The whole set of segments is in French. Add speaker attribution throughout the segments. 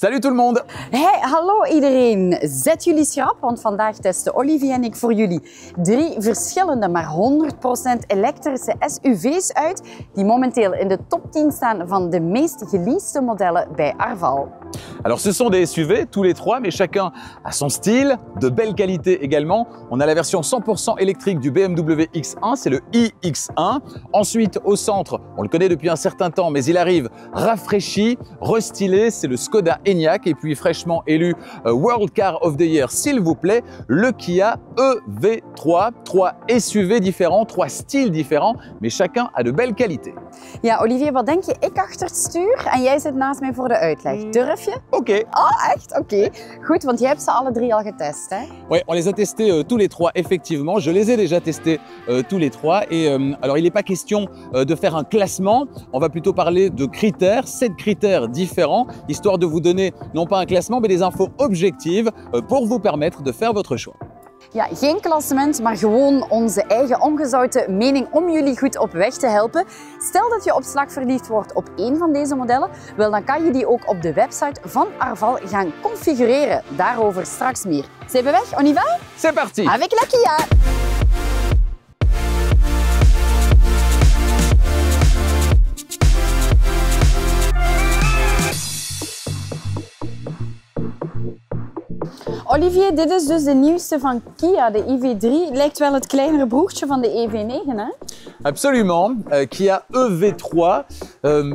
Speaker 1: Salut tout le monde!
Speaker 2: Hey, hallo iedereen. Zet jullie schrap, want vandaag testen Olivier en ik voor jullie 3 verschillende, maar 100% elektrische SUV's uit, die momenteel in de top 10 staan van de meest geleaste modellen bij Arval.
Speaker 1: Alors ce sont des SUV, tous les trois, mais chacun a son style, de belle qualité également. On a la version 100% électrique du BMW X1, c'est le iX1. Ensuite, au centre, on le connaît depuis un certain temps, mais il arrive rafraîchi, restylé, c'est le Skoda Enyaq. Et puis fraîchement élu World Car of the Year, s'il vous plaît, le Kia EV3. 3 SUV différents, 3 styles différents, mais chacun a de belles qualités.
Speaker 2: Ja, Olivier, wat denk je? Ik achter het stuur en jij zit naast mij voor de uitleg. Durf je?
Speaker 1: Ok.
Speaker 2: Oh, echt? Oké. Goed, want jij hebt ze alle 3 al getest, hè?
Speaker 1: Oui, on les a testés tous les 3, effectivement. Je les ai déjà testés tous les 3. Et alors, il n'est pas question de faire un classement. On va plutôt parler de critères, 7 critères différents, histoire de vous donner non pas un classement, mais des infos objectives pour vous permettre de faire votre choix.
Speaker 2: Ja, geen klassement, maar gewoon onze eigen ongezouten mening om jullie goed op weg te helpen. Stel dat je op slag verliefd wordt op één van deze modellen, wel dan kan je die ook op de website van Arval gaan configureren. Daarover straks meer. Zijn we weg? On y va?
Speaker 1: C'est parti!
Speaker 2: Avec la Kia! Olivier, dit is dus de nieuwste van Kia, de EV3. Lijkt wel het kleinere broertje van de EV9, hè?
Speaker 1: Absolument. Kia EV3,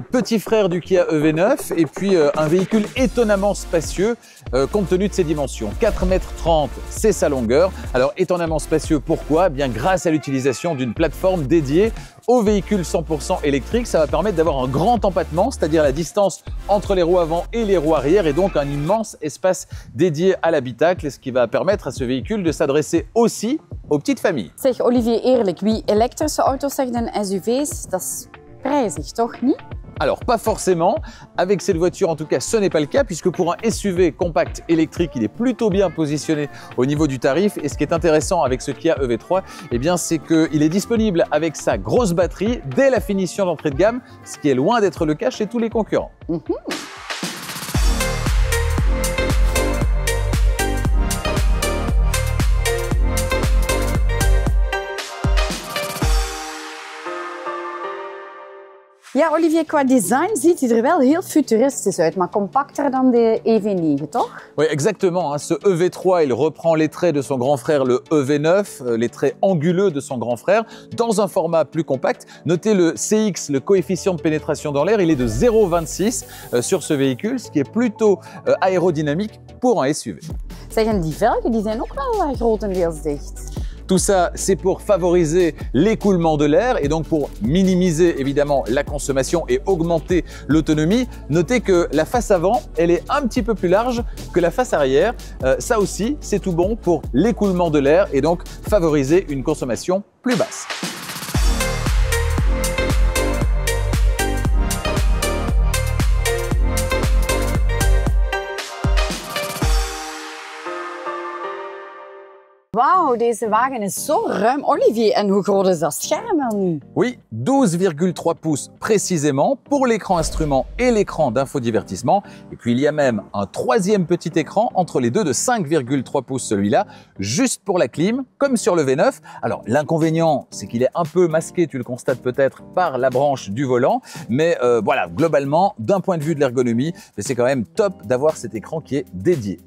Speaker 1: petit frère du Kia EV9, et puis un véhicule étonnamment spacieux compte tenu de ses dimensions. 4,30 m, c'est sa longueur. Alors étonnamment spacieux, pourquoi? Eh bien grâce à l'utilisation d'une plateforme dédiée aux véhicules 100% électriques. Ça va permettre d'avoir un grand empattement, c'est-à-dire la distance entre les roues avant et les roues arrière, et donc un immense espace dédié à l'habitacle, ce qui va permettre à ce véhicule de s'adresser aussi aux petites familles.
Speaker 2: Zeg Olivier, eerlijk, wie elektrische auto's zegt en SUV's, dat is prijzig, toch niet?
Speaker 1: Alors, pas forcément. Avec cette voiture, en tout cas, ce n'est pas le cas, puisque pour un SUV compact électrique, il est plutôt bien positionné au niveau du tarif. Et ce qui est intéressant avec ce Kia EV3, eh bien, c'est qu'il est disponible avec sa grosse batterie dès la finition d'entrée de gamme, ce qui est loin d'être le cas chez tous les concurrents.
Speaker 2: Ja, Olivier, qua design ziet hij er wel heel futuristisch uit, maar compacter dan de EV9, toch?
Speaker 1: Oui, exactement. Ce EV3, il reprend les traits de son grand frère, le EV9, les traits anguleux de son grand frère, dans un format plus compact. Notez le CX, le coefficient de pénétration dans l'air, il est de 0,26 sur ce véhicule, ce qui est plutôt aérodynamique pour un SUV.
Speaker 2: Zeg, en die velgen die zijn ook wel grotendeels dicht.
Speaker 1: Tout ça, c'est pour favoriser l'écoulement de l'air et donc pour minimiser évidemment la consommation et augmenter l'autonomie. Notez que la face avant, elle est un petit peu plus large que la face arrière. Ça aussi, c'est tout bon pour l'écoulement de l'air et donc favoriser une consommation plus basse.
Speaker 2: Wauw, deze wagen is zo ruim. Olivier, en hoe groot is dat scherm dan nu?
Speaker 1: Oui, 12,3 pouces précisément pour l'écran instrument et l'écran d'infodivertissement. Et puis il y a même un troisième petit écran entre les deux de 5,3 pouces celui-là, juste pour la clim, comme sur le V9. Alors l'inconvénient, c'est qu'il est un peu masqué, tu le constates peut-être, par la branche du volant. Mais voilà, globalement, d'un point de vue de l'ergonomie, c'est quand même top d'avoir cet écran qui est dédié.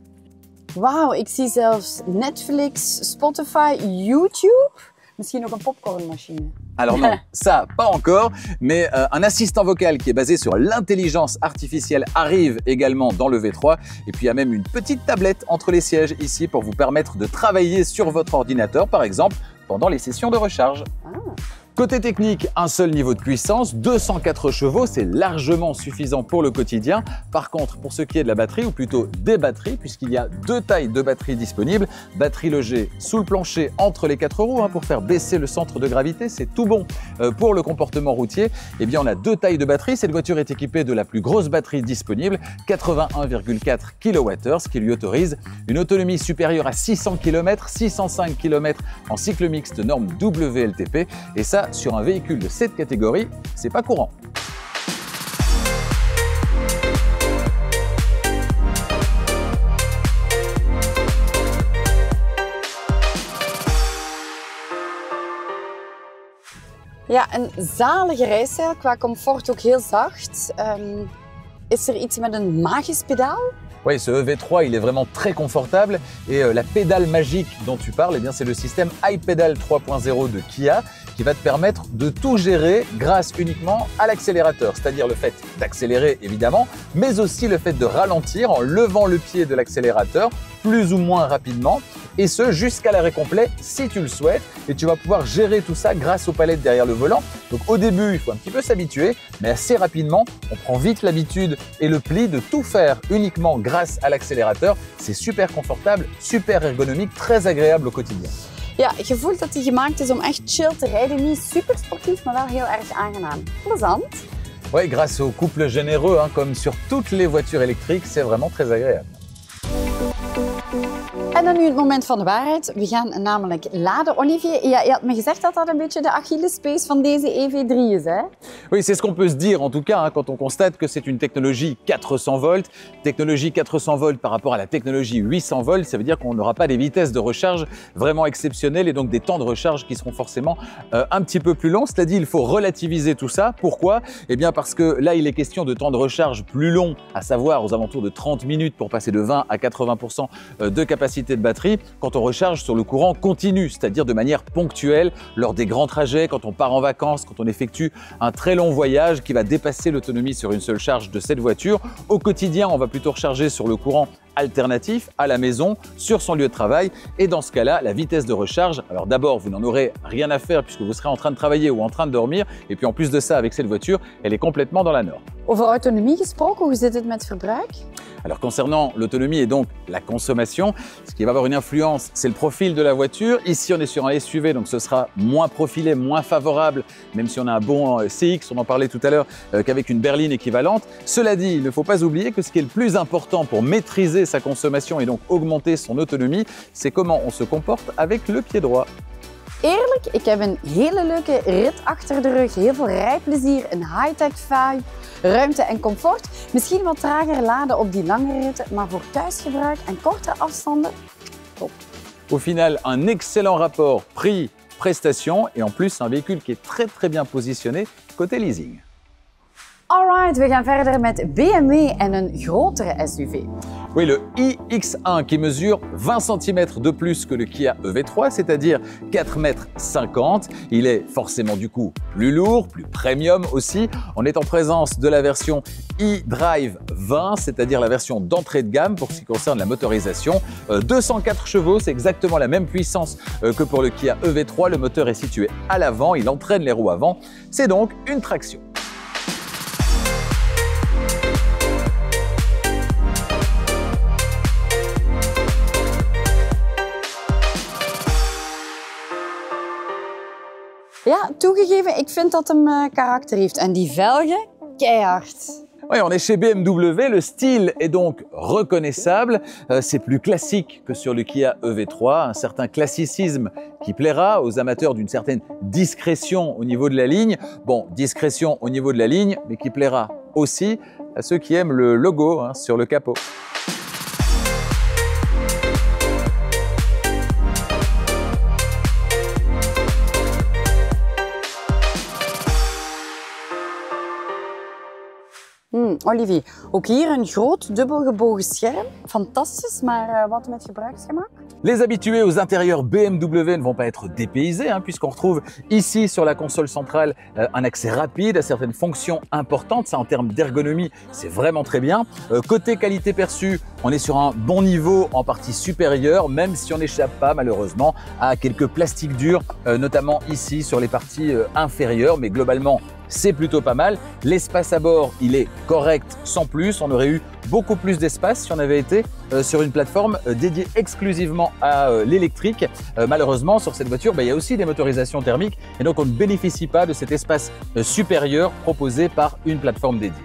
Speaker 2: Wauw, ik zie zelfs Netflix, Spotify, YouTube. Misschien ook een popcornmachine.
Speaker 1: Alors non, ça, pas encore, mais un assistant vocal qui est basé sur l'intelligence artificielle arrive également dans le V3. Et puis il y a même une petite tablette entre les sièges ici pour vous permettre de travailler sur votre ordinateur, par exemple, pendant les sessions de recharge. Côté technique, un seul niveau de puissance, 204 chevaux, c'est largement suffisant pour le quotidien. Par contre, pour ce qui est de la batterie, ou plutôt des batteries, puisqu'il y a 2 tailles de batterie disponibles, batterie logée sous le plancher entre les 4 roues pour faire baisser le centre de gravité, c'est tout bon pour le comportement routier. Eh bien, on a 2 tailles de batterie. Cette voiture est équipée de la plus grosse batterie disponible, 81,4 kWh, ce qui lui autorise une autonomie supérieure à 600 km, 605 km en cycle mixte norme WLTP, et ça, sur un véhicule de cette catégorie, c'est pas courant.
Speaker 2: Ja, een zalige rijstijl, qua comfort ook heel zacht. Is er iets met een magisch pedaal?
Speaker 1: Oui, ce EV3, il est vraiment très confortable et la pédale magique dont tu parles, eh bien, c'est le système iPedal 3.0 de Kia qui va te permettre de tout gérer grâce uniquement à l'accélérateur, c'est-à-dire le fait d'accélérer évidemment, mais aussi le fait de ralentir en levant le pied de l'accélérateur plus ou moins rapidement, et ce jusqu'à l'arrêt complet si tu le souhaites, et tu vas pouvoir gérer tout ça grâce aux palettes derrière le volant. Donc au début, il faut un petit peu s'habituer, mais assez rapidement, on prend vite l'habitude et le pli de tout faire uniquement grâce à l'accélérateur. C'est super confortable, super ergonomique, très agréable au quotidien.
Speaker 2: Ja, je voelt dat hij gemaakt is om echt chill te rijden. Niet super sportief, maar wel heel erg aangenaam. Plezant.
Speaker 1: Oui, grâce au couple généreux, comme sur toutes les voitures électriques, c'est vraiment très agréable.
Speaker 2: En dan nu het moment van de waarheid. We gaan namelijk laden. Olivier, je had me gezegd dat dat een beetje de Achillespees van deze EV3 is, hè?
Speaker 1: Oui, c'est ce qu'on peut se dire en tout cas quand on constate que c'est une technologie 400 volts. Technologie 400 volts par rapport à la technologie 800 volts, ça veut dire qu'on n'aura pas des vitesses de recharge vraiment exceptionnelles et donc des temps de recharge qui seront forcément un petit peu plus longs. Cela dit, il faut relativiser tout ça. Pourquoi? Eh bien parce que là, il est question de temps de recharge plus longs, à savoir aux alentours de 30 minutes pour passer de 20 à 80% de capacité de batterie quand on recharge sur le courant continu, c'est-à-dire de manière ponctuelle lors des grands trajets, quand on part en vacances, quand on effectue un très long voyage qui va dépasser l'autonomie sur une seule charge de cette voiture. Au quotidien, on va plutôt recharger sur le courant alternatif à la maison, sur son lieu de travail, et dans ce cas-là, la vitesse de recharge, alors d'abord, vous n'en aurez rien à faire puisque vous serez en train de travailler ou en train de dormir, et puis en plus de ça, avec cette voiture, elle est complètement dans la norme.
Speaker 2: Over autonomie gesproken, hoe zit het met verbruik?
Speaker 1: Alors concernant l'autonomie et donc la consommation, ce qui va avoir une influence, c'est le profil de la voiture. Ici, on est sur un SUV, donc ce sera moins profilé, moins favorable, même si on a un bon CX, on en parlait tout à l'heure, qu'avec une berline équivalente. Cela dit, il ne faut pas oublier que ce qui est le plus important pour maîtriser sa consommation et donc augmenter son autonomie, c'est comment on se comporte avec le pied droit.
Speaker 2: Eerlijk, ik heb een hele leuke rit achter de rug. Heel veel rijplezier, een high-tech vibe, ruimte en comfort. Misschien wat trager laden op die lange ritten, maar voor thuisgebruik en kortere afstanden, top.
Speaker 1: Au final, un excellent rapport prix-prestation et en plus un véhicule qui est très bien positionné côté leasing.
Speaker 2: Alright, we gaan verder met BMW en een grotere SUV.
Speaker 1: Oui, le iX1 qui mesure 20 cm de plus que le Kia EV3, c'est-à-dire 4,50 m. Il est forcément du coup plus lourd, plus premium aussi. On est en présence de la version eDrive 20, c'est-à-dire la version d'entrée de gamme pour ce qui concerne la motorisation. 204 chevaux, c'est exactement la même puissance que pour le Kia EV3. Le moteur est situé à l'avant, il entraîne les roues avant. C'est donc une traction.
Speaker 2: Ja, toegegeven, ik vind dat hem karakter heeft. En die velgen, keihard.
Speaker 1: Oui, on est chez BMW, le style est donc reconnaissable, c'est plus classique que sur le Kia EV3, un certain classicisme qui plaira aux amateurs d'une certaine discrétion au niveau de la ligne. Bon, discrétion au niveau de la ligne, mais qui plaira aussi à ceux qui aiment le logo sur le capot.
Speaker 2: Olivier, ook hier een groot dubbelgebogen scherm. Fantastisch, maar wat met gebruiksgemak?
Speaker 1: Les habitués aux intérieurs BMW ne vont pas être dépaysés, puisqu'on retrouve ici sur la console centrale un accès rapide à certaines fonctions importantes. Ça, en termes d'ergonomie, c'est vraiment très bien. Côté qualité perçue, on est sur un bon niveau en partie supérieure, même si on n'échappe pas malheureusement à quelques plastiques durs, notamment ici sur les parties inférieures, mais globalement, c'est plutôt pas mal. L'espace à bord, il est correct sans plus. On aurait eu beaucoup plus d'espace si on avait été sur une plateforme dédiée exclusivement à l'électrique. Malheureusement, sur cette voiture, il y a aussi des motorisations thermiques et donc on ne bénéficie pas de cet espace supérieur proposé par une plateforme dédiée.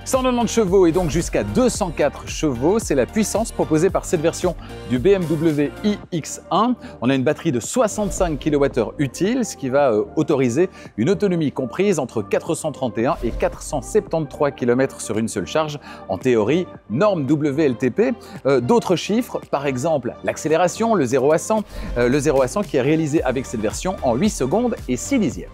Speaker 1: 190 chevaux et donc jusqu'à 204 chevaux, c'est la puissance proposée par cette version du BMW iX1. On a une batterie de 65 kWh utile, ce qui va autoriser une autonomie comprise entre 431 et 473 km sur une seule charge, en théorie norme WLTP. D'autres chiffres, par exemple l'accélération, le 0 à 100, qui est réalisé avec cette version en 8 secondes et 6 dixièmes.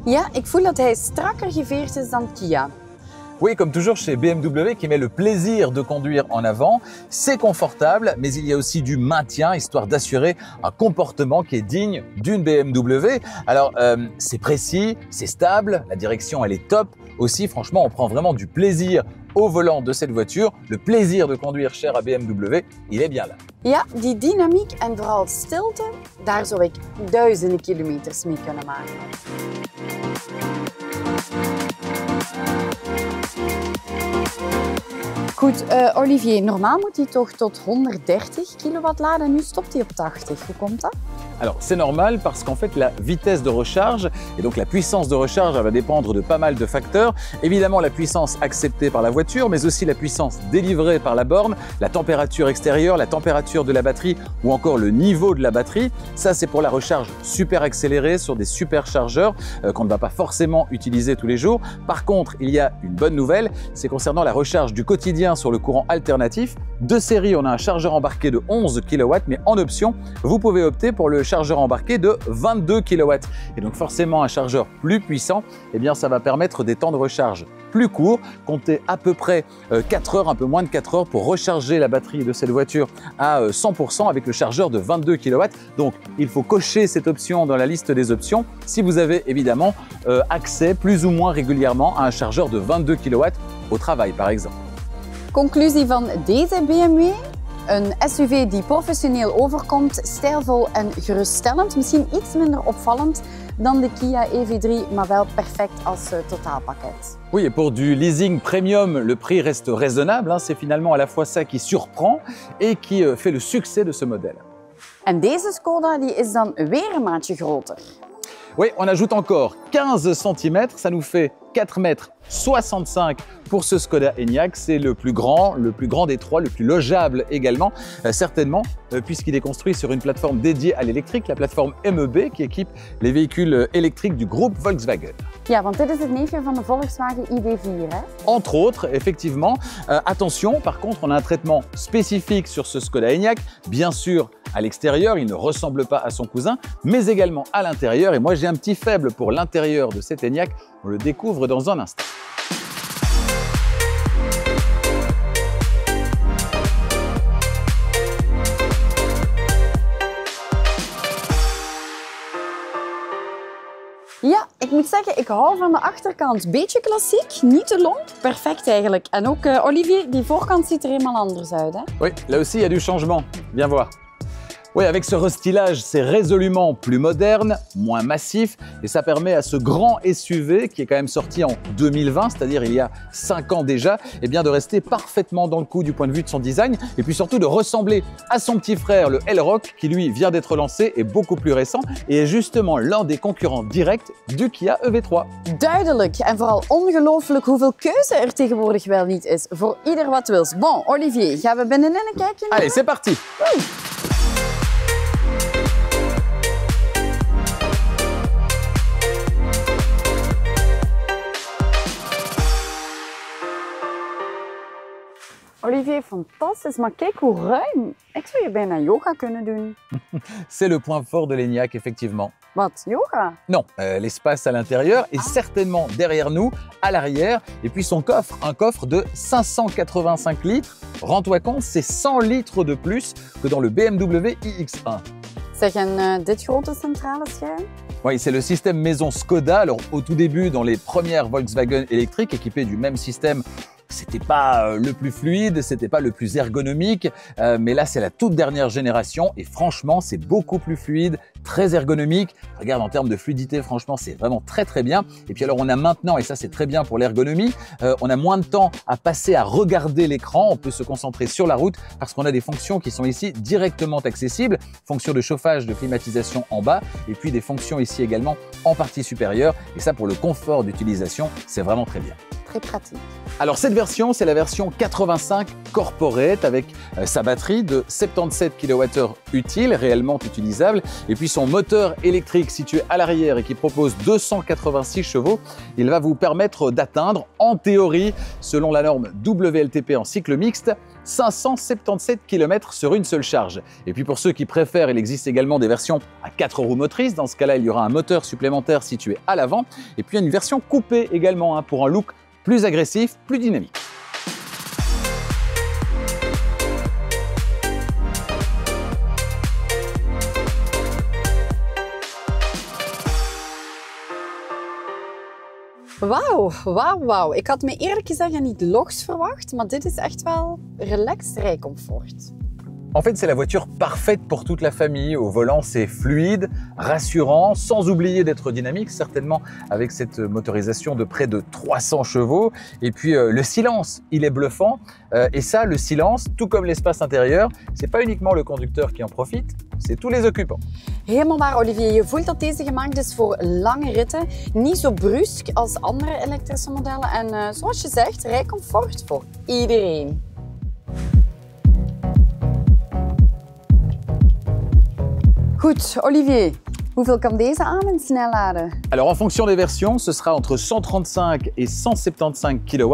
Speaker 2: Ja, ik voel dat hij strakker geveerd is dan Kia.
Speaker 1: Oui, comme toujours chez BMW qui met le plaisir de conduire en avant, c'est confortable, mais il y a aussi du maintien, histoire d'assurer un comportement qui est digne d'une BMW. Alors, c'est précis, c'est stable, la direction elle est top. Aussi, franchement, on prend vraiment du plaisir au volant de cette voiture. Le plaisir de conduire cher à BMW, il est bien là.
Speaker 2: Ja, die dynamiek en vooral stilte, daar zou ik duizenden kilometers mee kunnen maken. Goed, Olivier, normaal moet hij toch tot 130 kW laden en nu stopt hij op 80. Hoe komt dat?
Speaker 1: Alors c'est normal parce qu'en fait la vitesse de recharge et donc la puissance de recharge elle va dépendre de pas mal de facteurs. Évidemment la puissance acceptée par la voiture mais aussi la puissance délivrée par la borne, la température extérieure, la température de la batterie ou encore le niveau de la batterie. Ça c'est pour la recharge super accélérée sur des superchargeurs qu'on ne va pas forcément utiliser tous les jours. Par contre il y a une bonne nouvelle, c'est concernant la recharge du quotidien sur le courant alternatif. De série on a un chargeur embarqué de 11 kW mais en option vous pouvez opter pour le chargeur embarqué de 22 kW. Et donc forcément un chargeur plus puissant, eh bien ça va permettre des temps de recharge plus courts. Comptez à peu près 4 heures, un peu moins de 4 heures pour recharger la batterie de cette voiture à 100% avec le chargeur de 22 kW. Donc il faut cocher cette option dans la liste des options si vous avez évidemment accès plus ou moins régulièrement à un chargeur de 22 kW au travail par exemple.
Speaker 2: Conclusie van deze BMW? Een SUV die professioneel overkomt, stijlvol en geruststellend. Misschien iets minder opvallend dan de Kia EV3, maar wel perfect als totaalpakket.
Speaker 1: Oui, et pour du leasing premium, le prix reste raisonnable. C'est finalement à la fois ça qui surprend et qui fait le succès de ce modèle.
Speaker 2: En deze Skoda die is dan weer een maatje groter.
Speaker 1: Oui, on ajoute encore 15 cm, ça nous fait 4,65 m pour ce Skoda Enyaq. C'est le plus grand des trois, le plus logeable également, certainement, puisqu'il est construit sur une plateforme dédiée à l'électrique, la plateforme MEB, qui équipe les véhicules électriques du groupe Volkswagen.
Speaker 2: Ja, want dit is het neefje van de Volkswagen ID4, hè?
Speaker 1: Entre autres, effectivement. Attention, par contre, on a un traitement spécifique sur ce Skoda Enyaq. Bien sûr, à l'extérieur, il ne ressemble pas à son cousin, mais également à l'intérieur. Et moi, j'ai un petit faible pour l'intérieur de cet Enyaq. On le découvre dans un instant.
Speaker 2: Ja, ik moet zeggen, ik hou van de achterkant. Beetje klassiek, niet te lomp. Perfect eigenlijk. En ook, Olivier, die voorkant ziet er helemaal anders uit, hè?
Speaker 1: Oui, là aussi, il y a du changement. Viens voir. Oui, avec ce restylage, c'est résolument plus moderne, moins massif et ça permet à ce grand SUV qui est quand même sorti en 2020, c'est-à-dire il y a 5 ans déjà, eh bien de rester parfaitement dans le coup du point de vue de son design et puis surtout de ressembler à son petit frère, le L-Roc, qui lui vient d'être lancé et beaucoup plus récent et est justement l'un des concurrents directs du Kia EV3.
Speaker 2: Duidelijk en vooral ongelooflijk hoeveel keuze er tegenwoordig wel niet is. Voor ieder wat wils. Bon, Olivier, gaan we binnenin een kijkje nemen?
Speaker 1: Allez, c'est parti!
Speaker 2: Oei. Olivier, fantastisch, maar kijk hoe ruim. Ik zou hier bijna yoga kunnen doen.
Speaker 1: C'est le point fort de l'Enyaq, effectivement.
Speaker 2: Wat, yoga?
Speaker 1: Non, l'espace à l'intérieur et certainement derrière nous, à l'arrière. Et puis son coffre, un coffre de 585 litres. Rends-toi compte, c'est 100 litres de plus que dans le BMW iX1.
Speaker 2: Zeg, en dit grote centrale scherm?
Speaker 1: Oui, c'est le système maison Skoda. Alors au tout début, dans les premières Volkswagen électriques équipées du même système, c'était pas le plus fluide, c'était pas le plus ergonomique, mais là c'est la toute dernière génération et franchement c'est beaucoup plus fluide, très ergonomique. Regarde, en termes de fluidité, franchement c'est vraiment très bien. Et puis alors on a maintenant, et ça c'est très bien pour l'ergonomie, on a moins de temps à passer à regarder l'écran, on peut se concentrer sur la route parce qu'on a des fonctions qui sont ici directement accessibles, fonctions de chauffage, de climatisation en bas et puis des fonctions ici également en partie supérieure et ça pour le confort d'utilisation, c'est vraiment très bien.
Speaker 2: Très pratique.
Speaker 1: Alors cette version, c'est la version 85 Corporate avec sa batterie de 77 kWh utile, réellement utilisable, et puis son moteur électrique situé à l'arrière et qui propose 286 chevaux. Il va vous permettre d'atteindre, en théorie, selon la norme WLTP en cycle mixte, 577 km sur une seule charge. Et puis pour ceux qui préfèrent, il existe également des versions à 4 roues motrices. Dans ce cas-là, il y aura un moteur supplémentaire situé à l'avant. Et puis une version coupée également pour un look plus agressif, plus dynamique.
Speaker 2: Wauw, wauw, wauw. Ik had me eerlijk gezegd niet logs verwacht, maar dit is echt wel relaxed rijcomfort.
Speaker 1: En fait, c'est la voiture parfaite pour toute la famille. Au volant, c'est fluide, rassurant, sans oublier d'être dynamique, certainement avec cette motorisation de près de 300 chevaux. Et puis, le silence, il est bluffant. Et ça, le silence, tout comme l'espace intérieur, c'est pas uniquement le conducteur qui en profite, c'est tous les occupants.
Speaker 2: Helemaal waar, Olivier. Je voelt dat deze gemaakt is voor lange ritten. Niet zo brusk als andere elektrische modellen. En zoals je zegt, rijcomfort voor iedereen. Goed, Olivier, hoeveel kan deze aan en snel laden?
Speaker 1: Alors en fonction des versions, ce sera entre 135 et 175 kW.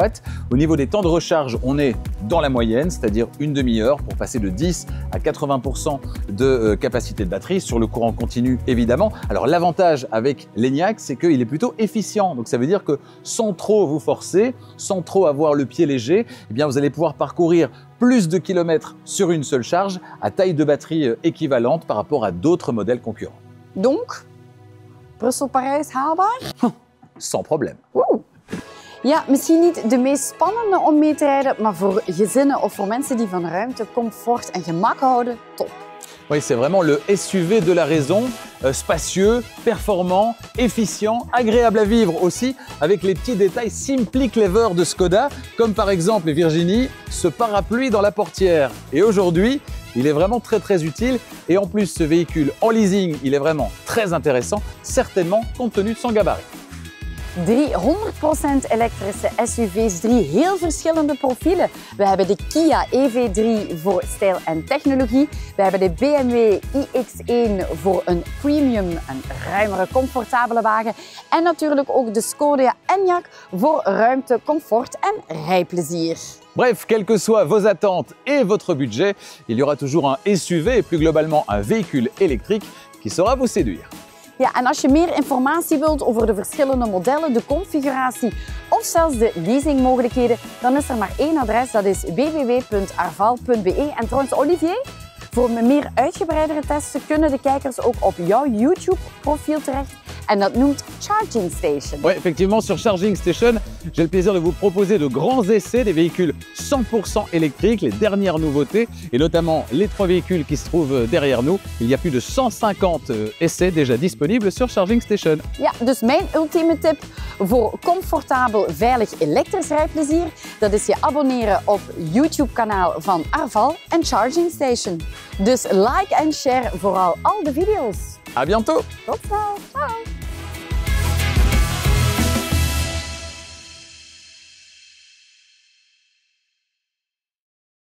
Speaker 1: Au niveau des temps de recharge, on est dans la moyenne, c'est-à-dire une demi-heure pour passer de 10 à 80% de capacité de batterie sur le courant continu évidemment. Alors l'avantage avec l'Enyaq, c'est qu'il est plutôt efficient. Donc ça veut dire que sans trop vous forcer, sans trop avoir le pied léger, eh bien vous allez pouvoir parcourir plus de kilomètres sur une seule charge à taille de batterie équivalente par rapport à d'autres modèles concurrents.
Speaker 2: Donc, Brussel-Parijs haalbaar?
Speaker 1: Sans problème.
Speaker 2: Woe. Ja, misschien niet de meest spannende om mee te rijden, maar voor gezinnen of voor mensen die van ruimte, comfort en gemak houden, top.
Speaker 1: Oui, c'est vraiment le SUV de la raison, spacieux, performant, efficient, agréable à vivre aussi, avec les petits détails simply clever de Skoda, comme par exemple, Virginie, ce parapluie dans la portière. Et aujourd'hui, il est vraiment très utile. Et en plus, ce véhicule en leasing, il est vraiment très intéressant, certainement compte tenu de son gabarit.
Speaker 2: 300% elektrische SUV's, 3 heel verschillende profielen. We hebben de Kia EV3 voor stijl en technologie. We hebben de BMW iX1 voor een premium, een ruimere, comfortabele wagen. En natuurlijk ook de Skoda Enyaq voor ruimte, comfort en rijplezier.
Speaker 1: Bref, quelles que soient vos attentes et votre budget, il y aura toujours un SUV et plus globalement un véhicule électrique qui saura vous séduire.
Speaker 2: Ja, en als je meer informatie wilt over de verschillende modellen, de configuratie of zelfs de leasingmogelijkheden, dan is er maar één adres, dat is www.arval.be. En trouwens, Olivier, voor meer uitgebreidere testen kunnen de kijkers ook op jouw YouTube-profiel terecht. En dat noemt Charging Station.
Speaker 1: Oui, effectivement, sur Charging Station, j'ai le plaisir de vous proposer de grands essais des véhicules 100% électriques, les dernières nouveautés, et notamment les 3 véhicules qui se trouvent derrière nous. Il y a plus de 150 essais déjà disponibles sur Charging Station.
Speaker 2: Ja, dus mijn ultieme tip voor comfortabel, veilig elektrisch rijplezier, dat is je abonneren op YouTube-kanaal van Arval en Charging Station. Dus like en share vooral al de video's.
Speaker 1: À bientôt!
Speaker 2: Tot snel, ciao!